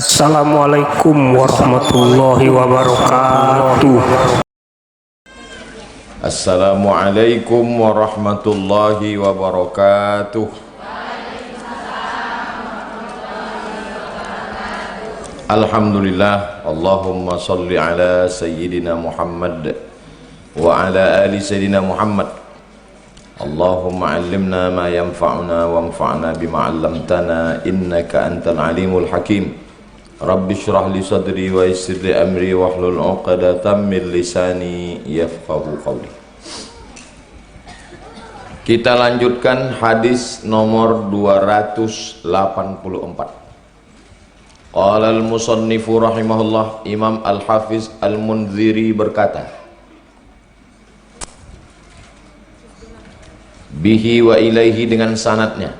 Assalamualaikum warahmatullahi wabarakatuh. Assalamualaikum warahmatullahi wabarakatuh. Alhamdulillah, Allahumma salli ala Sayyidina Muhammad wa ala ali Sayyidina Muhammad. Allahumma allimna ma yanfa'una wanfa'na bima 'allamtana innaka antal alimul hakim. Rabbi shrah li sadri wa yassir li amri wahlul 'uqdatam min lisani yafqahu qawli. Kita lanjutkan hadis nomor 284. Qala al-musannifu rahimahullah, Imam Al-Hafiz Al-Munziri berkata, bihi wa ilaihi, dengan sanadnya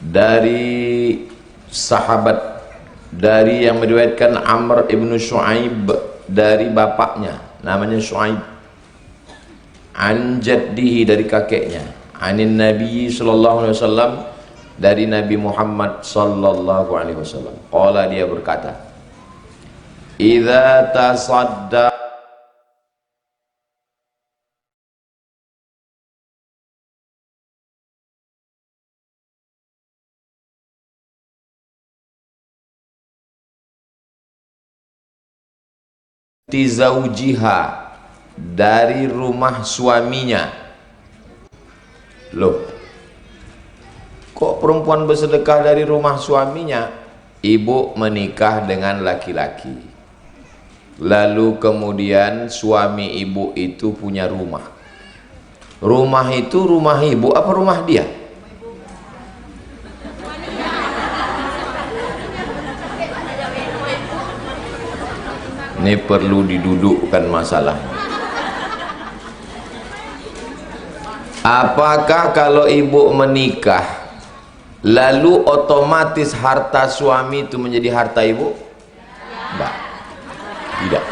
dari sahabat, dari yang meriwayatkan Amr ibnu Shu'aib, dari bapaknya namanya Shu'aib, an jaddihi, dari kakeknya, anin Nabi sallallahu alaihi wasallam, dari Nabi Muhammad sallallahu alaihi wasallam. Qala, dia berkata, idza tasadda zaujiha, dari rumah suaminya. Loh, kok perempuan bersedekah dari rumah suaminya? Ibu menikah dengan laki-laki, lalu kemudian suami ibu itu punya rumah. Rumah itu rumah ibu apa rumah dia? Ini perlu didudukkan masalahnya. Apakah kalau ibu menikah lalu otomatis harta suami itu menjadi harta ibu? Tidak. Tidak.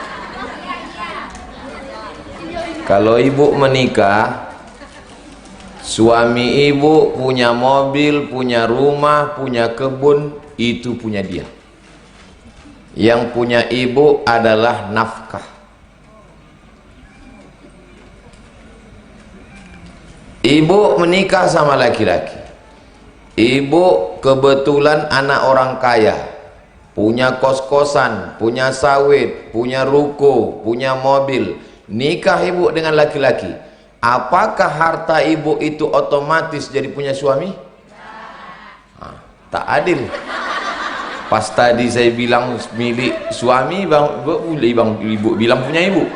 Kalau ibu menikah, suami ibu punya mobil, punya rumah, punya kebun, itu punya dia. Yang punya ibu adalah nafkah. Ibu menikah sama laki-laki, ibu kebetulan anak orang kaya, punya kos-kosan, punya sawit, punya ruko, punya mobil, nikah ibu dengan laki-laki. Apakah harta ibu itu otomatis jadi punya suami? Tak adil. Pas tadi saya bilang milik suami, ibu bilang punya ibu.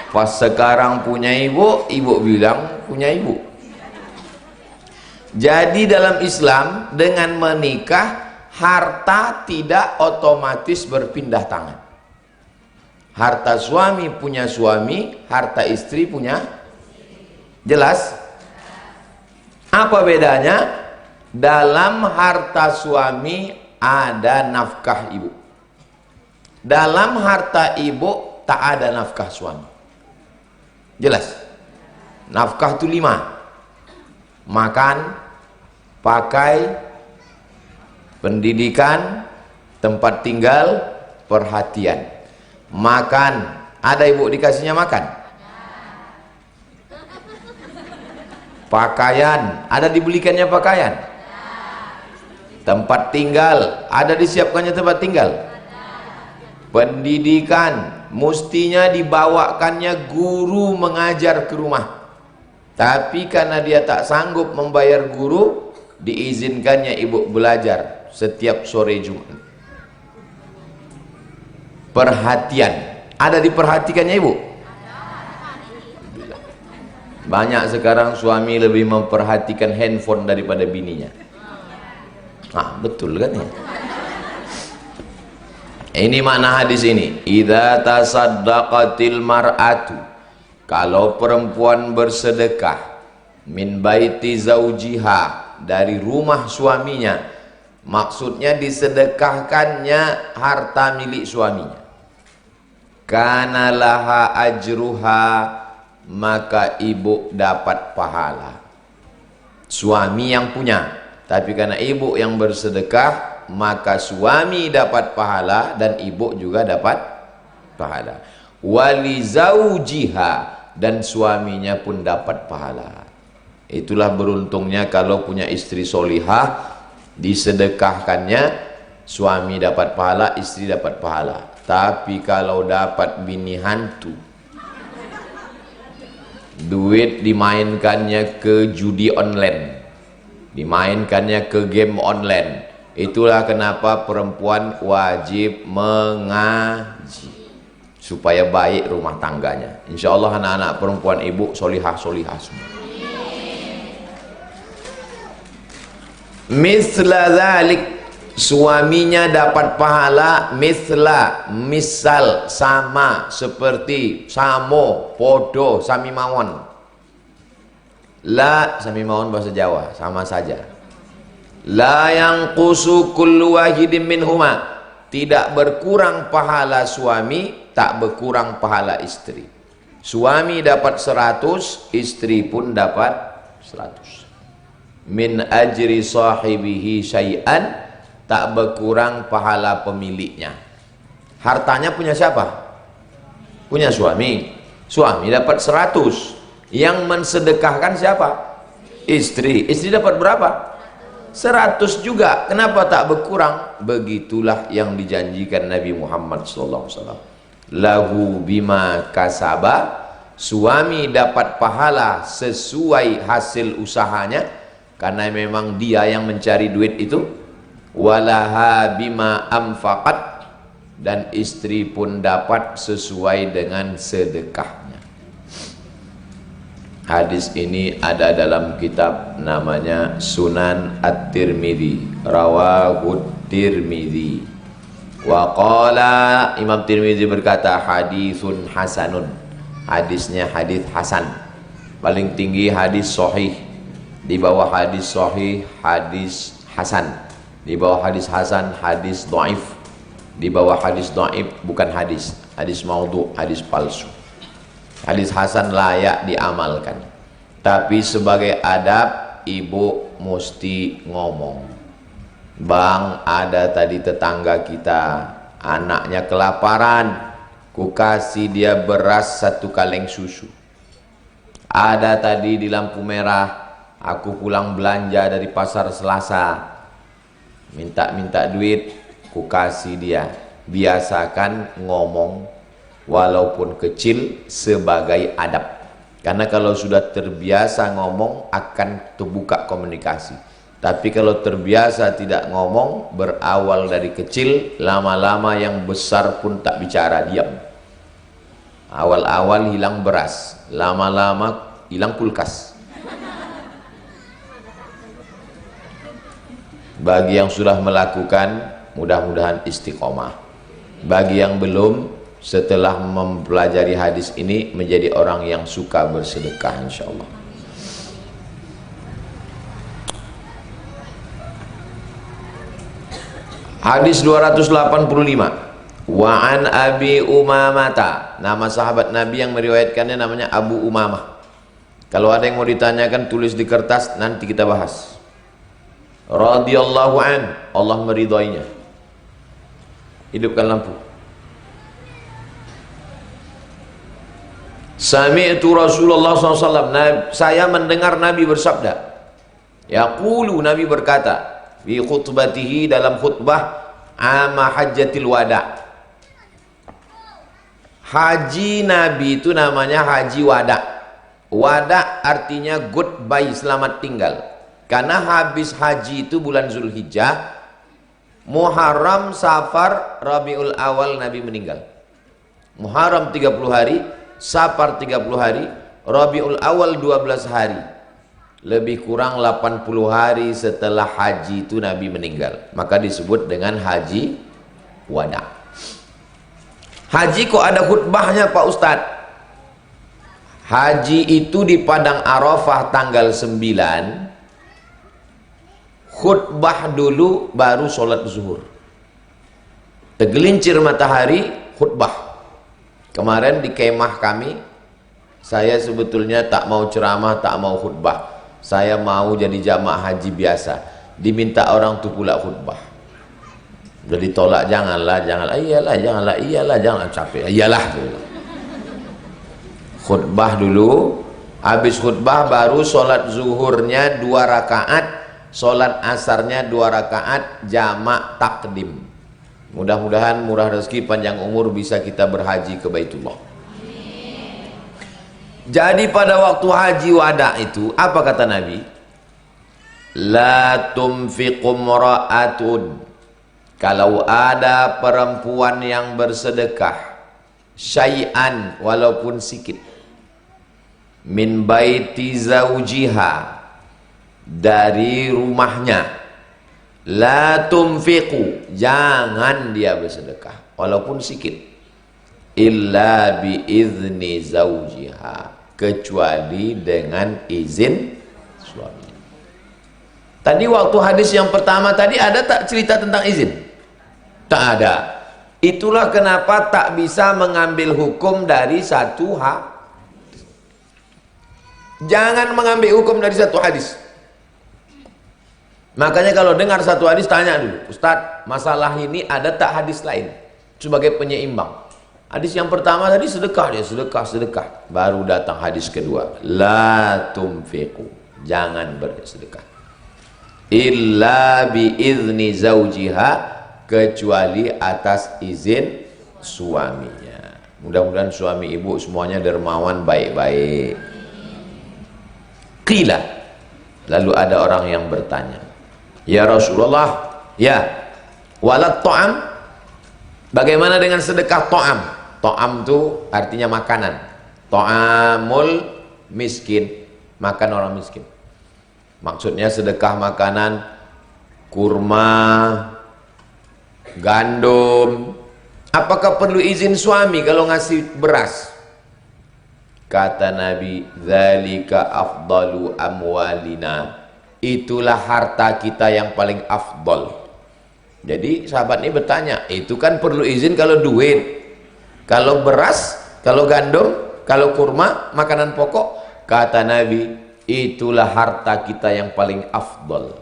Pas sekarang punya ibu, ibu bilang punya ibu. Jadi dalam Islam, dengan menikah, harta tidak otomatis berpindah tangan. Harta suami punya suami, harta istri punya. Jelas? Apa bedanya? Dalam harta suami ada nafkah ibu, dalam harta ibu tak ada nafkah suami. Jelas? Nafkah itu 5: makan, pakai, pendidikan, tempat tinggal, perhatian. Makan, ada ibu dikasihnya makan? Pakaian, ada dibelikannya pakaian? Tempat tinggal, ada disiapkannya tempat tinggal? Pendidikan, mestinya dibawakannya guru mengajar ke rumah, tapi karena dia tak sanggup membayar guru, diizinkannya ibu belajar setiap sore Jumat. Perhatian, ada diperhatikannya ibu? Banyak sekarang suami lebih memperhatikan handphone daripada bininya. Betul kan ya? Ini makna hadis ini. Idza tasaddaqatil mar'atu, kalau perempuan bersedekah, min baiti zaujiha, dari rumah suaminya, maksudnya disedekahkannya harta milik suaminya. Kana laha ajruha, maka ibu dapat pahala. Suami yang punya, tapi karena ibu yang bersedekah, maka suami dapat pahala dan ibu juga dapat pahala. Wali zaujiha, dan suaminya pun dapat pahala. Itulah beruntungnya kalau punya istri solihah, disedekahkannya, suami dapat pahala, istri dapat pahala. Tapi kalau dapat bini hantu, duit dimainkannya ke judi online, dimainkannya ke game online. Itulah kenapa perempuan wajib mengaji supaya baik rumah tangganya. Insya Allah anak-anak perempuan ibu solihah-solihah semua. Misla dzalik, suaminya dapat pahala, misal, sama, seperti, samo, podo, sami mawon. La, sami mawon bahasa Jawa, sama saja. La yanqusu kullu wahidin minhuma, tidak berkurang pahala suami, tak berkurang pahala istri. Suami dapat 100, istri pun dapat 100. Min ajri sahibihi syai'an, tak berkurang pahala pemiliknya. Hartanya punya siapa? Punya suami. Suami dapat 100. Yang mensedekahkan siapa? Istri. Istri dapat berapa? 100 juga. Kenapa tak berkurang? Begitulah yang dijanjikan Nabi Muhammad SAW. Lahu bima kasaba, suami dapat pahala sesuai hasil usahanya, karena memang dia yang mencari duit itu. Walaha bima amfaqat, dan istri pun dapat sesuai dengan sedekahnya. Hadis ini ada dalam kitab namanya Sunan At-Tirmidzi, Rawahut Tirmidzi. Wa qala, Imam Tirmidzi berkata hadisun hasanun, hadisnya hadis hasan. Paling tinggi hadis sahih, di bawah hadis sahih hadis hasan, di bawah hadis hasan hadis dhaif, di bawah hadis dhaif bukan hadis maudhu, hadis palsu. Hadis hasan layak diamalkan, tapi sebagai adab ibu mesti ngomong, bang, ada tadi tetangga kita anaknya kelaparan, ku kasih dia beras 1 kaleng susu. Ada tadi di lampu merah, aku pulang belanja dari pasar Selasa, minta duit, ku kasih dia. Biasakan ngomong walaupun kecil sebagai adab, karena kalau sudah terbiasa ngomong akan terbuka komunikasi. Tapi kalau terbiasa tidak ngomong, berawal dari kecil, lama-lama yang besar pun tak bicara, diam. Awal-awal hilang beras, lama-lama hilang kulkas. Bagi yang sudah melakukan, mudah-mudahan istiqomah. Bagi yang belum, setelah mempelajari hadis ini menjadi orang yang suka bersedekah insyaallah. Hadis 285. Wa an Abi Umamata, nama sahabat Nabi yang meriwayatkannya namanya Abu Umamah. Kalau ada yang mau ditanyakan tulis di kertas, nanti kita bahas. Radhiyallahu an, Allah meridhoinya. Hidupkan lampu. Sami'tu Rasulullah SAW, saya mendengar Nabi bersabda, yaqulu, Nabi berkata, fi khutbatihi, dalam khutbah ama hajjatil wada'. Haji Nabi itu namanya haji wada'. Wada' artinya goodbye, selamat tinggal. Karena habis haji itu bulan Zulhijjah, Muharram, Safar, Rabiul Awal Nabi meninggal. Muharram 30 hari, Safar 30 hari, Rabiul Awal 12 hari. Lebih kurang 80 hari setelah haji itu Nabi meninggal. Maka disebut dengan haji wada. Haji kok ada khutbahnya Pak Ustadz? Haji itu di Padang Arafah tanggal 9, khutbah dulu baru sholat zuhur. Tergelincir matahari, khutbah. Kemarin di kemah kami, saya sebetulnya tak mau ceramah, tak mau khutbah. Saya mau jadi jamaah haji biasa. Diminta orang tuh pula khutbah. Jadi tolak, janganlah, iyalah, jangan capek, iyalah. Khutbah dulu, habis khutbah baru sholat zuhurnya 2 rakaat, sholat asarnya 2 rakaat, jamak takdim. Mudah-mudahan murah rezeki, panjang umur, bisa kita berhaji ke Baitullah. Jadi pada waktu haji wada itu, apa kata Nabi? La tumfiqum ra'atun, kalau ada perempuan yang bersedekah syai'an, walaupun sedikit, min baiti zaujiha, dari rumahnya, la tumfiqu, jangan dia bersedekah walaupun sedikit, illa bi izni zaujiha, kecuali dengan izin suaminya. Tadi waktu hadis yang pertama tadi ada tak cerita tentang izin? Tak ada. Itulah kenapa tak bisa mengambil hukum dari satu jangan mengambil hukum dari satu hadis. Makanya kalau dengar satu hadis, tanya dulu, Ustadz, masalah ini ada tak hadis lain sebagai penyeimbang? Hadis yang pertama tadi sedekah, dia sedekah. Baru datang hadis kedua, la tumfiqu, jangan bersedekah illa bi izni zaujiha, kecuali atas izin suaminya. Mudah-mudahan suami ibu semuanya dermawan, baik-baik. Qila, lalu ada orang yang bertanya, ya Rasulullah, ya walat ta'am, bagaimana dengan sedekah ta'am? Ta'am itu artinya makanan. Ta'amul miskin, makan orang miskin. Maksudnya sedekah makanan, kurma, gandum. Apakah perlu izin suami kalau ngasih beras? Kata Nabi, dzalika afdalu amwalina, itulah harta kita yang paling afdal. Jadi sahabat ini bertanya, itu kan perlu izin kalau duit, kalau beras, kalau gandum, kalau kurma, makanan pokok. Kata Nabi, itulah harta kita yang paling afdal.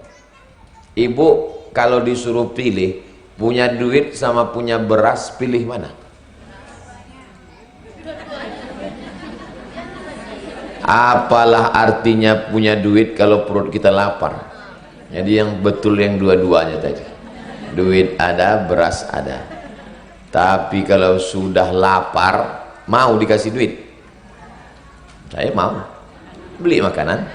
Ibu kalau disuruh pilih, punya duit sama punya beras, pilih mana? Apalah artinya punya duit kalau perut kita lapar? Jadi yang betul yang dua-duanya tadi. Duit ada, beras ada. Tapi kalau sudah lapar, mau dikasih duit? Saya mau beli makanan.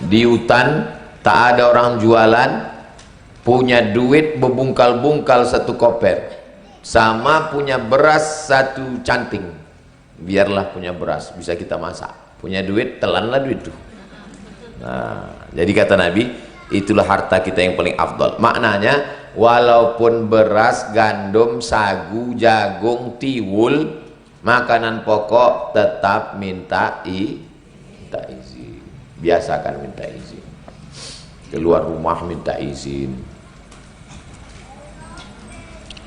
Di hutan tak ada orang jualan, punya duit bebungkal-bungkal 1 koper, sama punya beras 1 canting. Biarlah punya beras, bisa kita masak. Punya duit, telanlah duit tuh. Nah, jadi kata Nabi, itulah harta kita yang paling afdal. Maknanya, walaupun beras, gandum, sagu, jagung, tiwul, makanan pokok, tetap minta izin. Biasakan minta izin. Keluar rumah minta izin.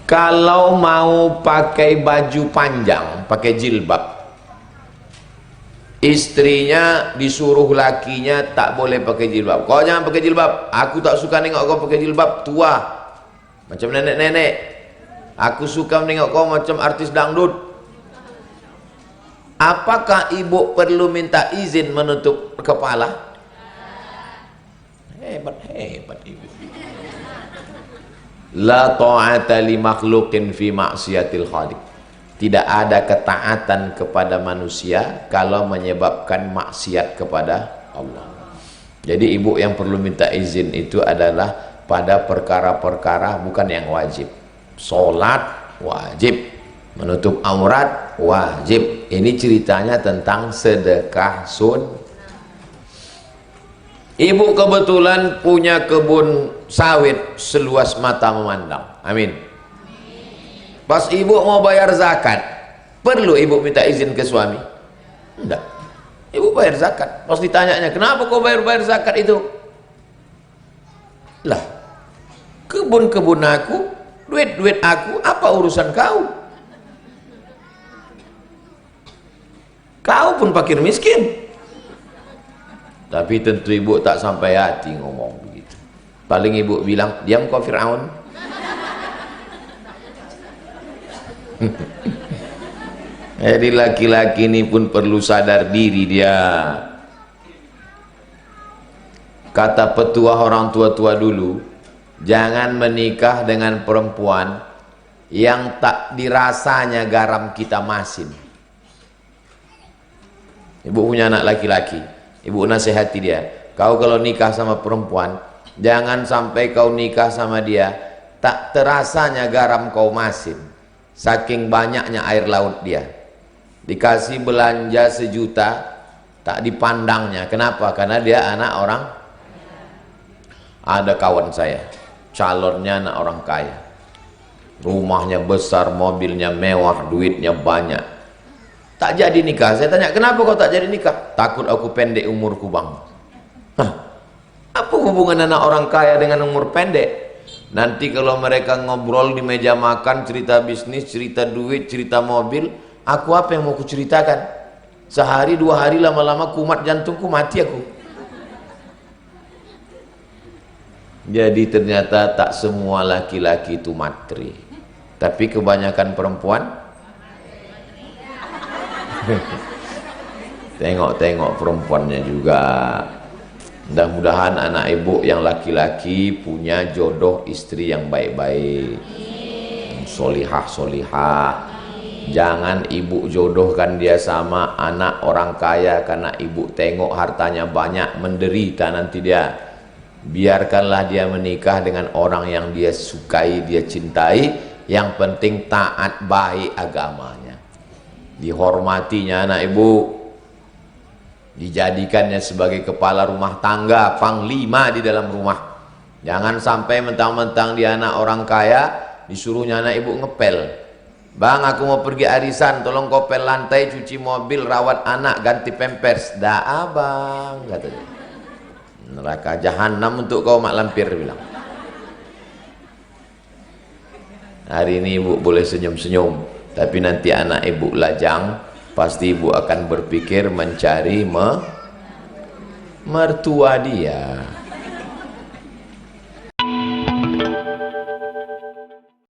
Kalau mau pakai baju panjang, pakai jilbab, istrinya disuruh lakinya tak boleh pakai jilbab. Kau jangan pakai jilbab, aku tak suka nengok kau pakai jilbab, tua macam nenek-nenek. Aku suka menengok kau macam artis dangdut. Apakah ibu perlu minta izin menutup kepala? Hebat ibu. La ta'ata li makhluqin fi maksiatil khaliq. Tidak ada ketaatan kepada manusia kalau menyebabkan maksiat kepada Allah. Jadi ibu yang perlu minta izin itu adalah pada perkara-perkara bukan yang wajib. Sholat wajib, menutup aurat wajib. Ini ceritanya tentang sedekah Ibu kebetulan punya kebun sawit seluas mata memandang. Amin. Pas ibu mau bayar zakat, perlu ibu minta izin ke suami? Enggak. Ibu bayar zakat. Pas ditanyanya, kenapa kau bayar zakat itu? Lah, kebun-kebun aku, duit-duit aku, apa urusan kau? Kau pun fakir miskin. Tapi tentu ibu tak sampai hati ngomong begitu. Paling ibu bilang, diam kau Fir'aun. Jadi laki-laki ini pun perlu sadar diri dia. Kata petua orang tua-tua dulu, jangan menikah dengan perempuan yang tak dirasanya garam kita masin. Ibu punya anak laki-laki, ibu nasihati dia, kau kalau nikah sama perempuan, jangan sampai kau nikah sama dia tak terasanya garam kau masin, saking banyaknya air laut dia. Dikasih belanja 1 juta tak dipandangnya. Kenapa? Karena dia anak orang. Ada kawan saya, calonnya anak orang kaya, rumahnya besar, mobilnya mewah, duitnya banyak, tak jadi nikah. Saya tanya, kenapa kau tak jadi nikah? Takut aku pendek umurku bang. Hah, apa hubungan anak orang kaya dengan umur pendek? Nanti kalau mereka ngobrol di meja makan, cerita bisnis, cerita duit, cerita mobil, aku apa yang mau kuceritakan? Sehari 2 hari lama-lama kumat jantungku, mati aku. Jadi ternyata tak semua laki-laki itu materi, tapi kebanyakan perempuan. Tengok-tengok perempuannya juga. Mudah-mudahan anak ibu yang laki-laki punya jodoh istri yang baik-baik, solihah-solihah. Jangan ibu jodohkan dia sama anak orang kaya karena ibu tengok hartanya banyak, menderita nanti dia. Biarkanlah dia menikah dengan orang yang dia sukai, dia cintai. Yang penting taat, baik agamanya, dihormatinya anak ibu, dijadikannya sebagai kepala rumah tangga, panglima di dalam rumah. Jangan sampai mentang-mentang dia anak orang kaya, disuruhnya anak ibu ngepel. Bang, aku mau pergi arisan, tolong kopel lantai, cuci mobil, rawat anak, ganti pampers. Dah abang, katanya. Neraka jahanam untuk kau mak lampir, bilang. Hari ini ibu boleh senyum-senyum, tapi nanti anak ibu lajang, pasti ibu akan berpikir mencari mertua dia.